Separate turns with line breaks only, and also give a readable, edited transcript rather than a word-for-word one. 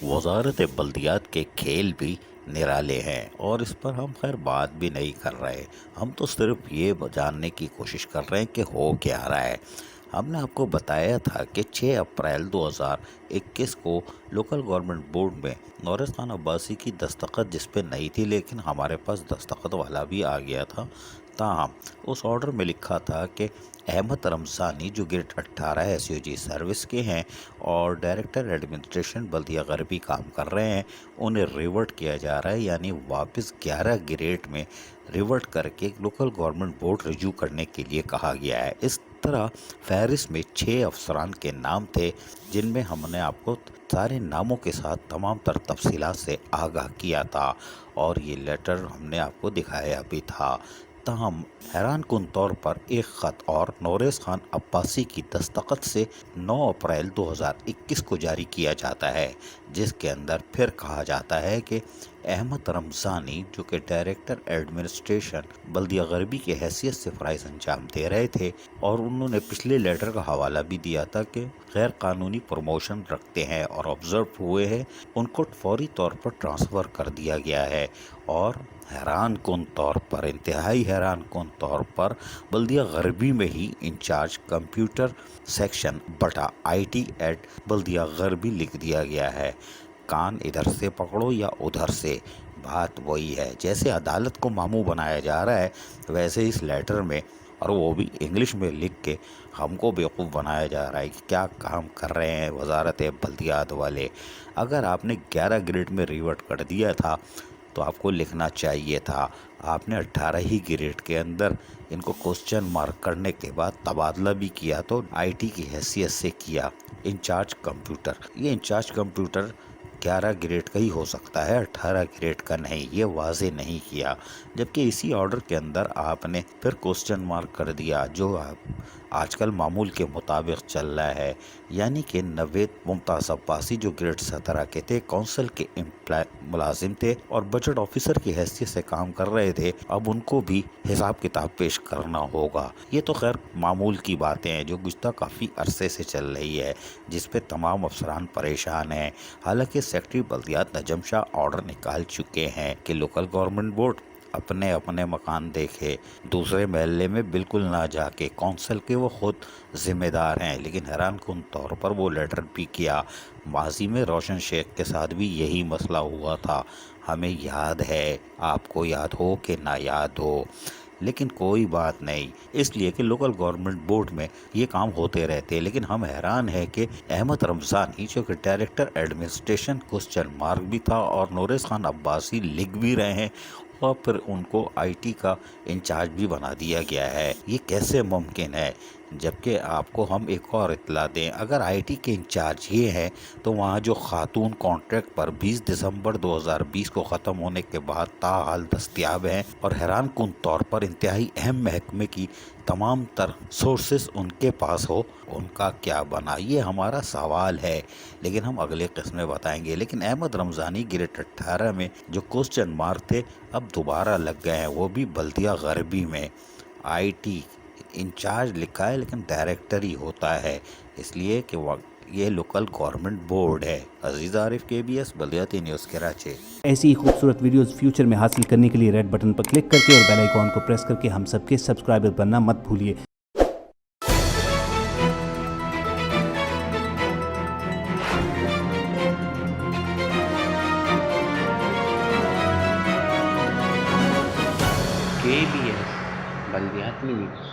وزارت بلدیات کے کھیل بھی نرالے ہیں اور اس پر ہم خیر بات بھی نہیں کر رہے. ہم تو صرف یہ جاننے کی کوشش کر رہے ہیں کہ ہو کیا رہا ہے. ہم نے آپ کو بتایا تھا کہ 6 اپریل 2021 کو لوکل گورنمنٹ بورڈ میں نورث خان عباسی کی دستخط جس پہ نہیں تھی لیکن ہمارے پاس دستخط والا بھی آ گیا تھا. تاہم اس آرڈر میں لکھا تھا کہ احمد رمضانی جو grade 18 S U G service کے ہیں اور ڈائریکٹر ایڈمنسٹریشن بلدیہ غربی کام کر رہے ہیں، انہیں ریورٹ کیا جا رہا ہے، یعنی واپس 11 گریڈ میں ریورٹ کر کے لوکل گورنمنٹ بورڈ رجوع کرنے کے لیے کہا گیا ہے. اس طرح فہرست میں 6 افسران کے نام تھے جن میں ہم نے آپ کو سارے ناموں کے ساتھ تمام تر تفصیلات سے آگاہ کیا تھا اور یہ لیٹر ہم نے آپ کو دکھایا بھی تھا. تاہم حیران کن طور پر ایک خط اور نورث خان عباسی کی دستخط سے 9 اپریل 2021 کو جاری کیا جاتا ہے، جس کے اندر پھر کہا جاتا ہے کہ احمد رمضانی جو کہ ڈائریکٹر ایڈمنسٹریشن بلدیہ غربی کی حیثیت سے فرائض انجام دے رہے تھے اور انہوں نے پچھلے لیٹر کا حوالہ بھی دیا تھا کہ غیر قانونی پروموشن رکھتے ہیں اور آبزرو ہوئے ہیں، ان کو فوری طور پر ٹرانسفر کر دیا گیا ہے. اور حیران کن طور پر، انتہائی حیران کن طور پر، بلدیہ غربی میں ہی انچارج کمپیوٹر سیکشن بٹا آئی ٹی ایٹ بلدیہ غربی لکھ دیا گیا ہے. کان ادھر سے پکڑو یا ادھر سے، بات وہی ہے. جیسے عدالت کو ماموں بنایا جا رہا ہے ویسے اس لیٹر میں، اور وہ بھی انگلش میں لکھ کے، ہم کو بیوقوف بنایا جا رہا ہے کہ کیا کام کر رہے ہیں وزارت بلدیات والے. اگر آپ نے 11 گریڈ میں ریورٹ کر دیا تھا تو آپ کو لکھنا چاہیے تھا آپ نے 18 ہی گریڈ کے اندر ان کو کوسچن مارک کرنے کے بعد تبادلہ بھی کیا تو آئی ٹی کی حیثیت سے کیا. انچارج کمپیوٹر، یہ انچارج کمپیوٹر 11 گریڈ کا ہی ہو سکتا ہے، 18 گریڈ کا نہیں، یہ واضح نہیں کیا. جبکہ اسی آرڈر کے اندر آپ نے پھر کوسچن مارک کر دیا جو آج کل معمول کے مطابق چل رہا ہے، یعنی کہ نوید ممتاز عباسی جو گریڈ 17 کے تھے، کونسل کے ملازم تھے اور بجٹ آفیسر کی حیثیت سے کام کر رہے تھے، اب ان کو بھی حساب کتاب پیش کرنا ہوگا. یہ تو خیر معمول کی باتیں ہیں جو گزشتہ کافی عرصے سے چل رہی ہے، جس پہ تمام افسران پریشان ہیں. حالانکہ سیکٹری بلدیات نجم شاہ آرڈر نکال چکے ہیں کہ لوکل گورنمنٹ بورڈ اپنے اپنے مکان دیکھے، دوسرے محلے میں بالکل نہ جا کے، کونسل کے وہ خود ذمہ دار ہیں. لیکن حیران کن طور پر وہ لیٹر بھی کیا. ماضی میں روشن شیخ کے ساتھ بھی یہی مسئلہ ہوا تھا، ہمیں یاد ہے، آپ کو یاد ہو کہ نہ یاد ہو، لیکن کوئی بات نہیں، اس لیے کہ لوکل گورنمنٹ بورڈ میں یہ کام ہوتے رہتے. لیکن ہم حیران ہیں کہ احمد رمضانی جو کہ ڈائریکٹر ایڈمنسٹریشن کوسچن مارک بھی تھا اور نورث خان عباسی لکھ بھی رہے ہیں اور پھر ان کو آئی ٹی کا انچارج بھی بنا دیا گیا ہے. یہ کیسے ممکن ہے؟ جبکہ آپ کو ہم ایک اور اطلاع دیں، اگر آئی ٹی کے انچارج یہ ہیں تو وہاں جو خاتون کانٹریکٹ پر 20 دسمبر 2020 کو ختم ہونے کے بعد تاحال دستیاب ہیں اور حیران کن طور پر انتہائی اہم محکمے کی تمام تر سورسز ان کے پاس ہو، ان کا کیا بنا؟ یہ ہمارا سوال ہے، لیکن ہم اگلے قسم میں بتائیں گے. لیکن احمد رمضانی گریڈ 18 میں جو کوسچن مارک تھے اب دوبارہ لگ گئے ہیں، وہ بھی بلدیہ غربی میں. آئی ٹی انچارج لکھا ہے لیکن ڈائریکٹر ہی ہوتا ہے، اس لیے کہ یہ لوکل گورنمنٹ بورڈ ہے. عزیز عارف KBS بلدیاتی نیوز کراچی.
ایسی ہی خوبصورت ویڈیوز فیوچر میں حاصل کرنے کے لیے ریڈ بٹن پر کلک کر کے اور بیل آئیکن کو پریس کر کے ہم سب کے سبسکرائبر بننا مت بھولیے.
KBS بلدیاتی نیوز.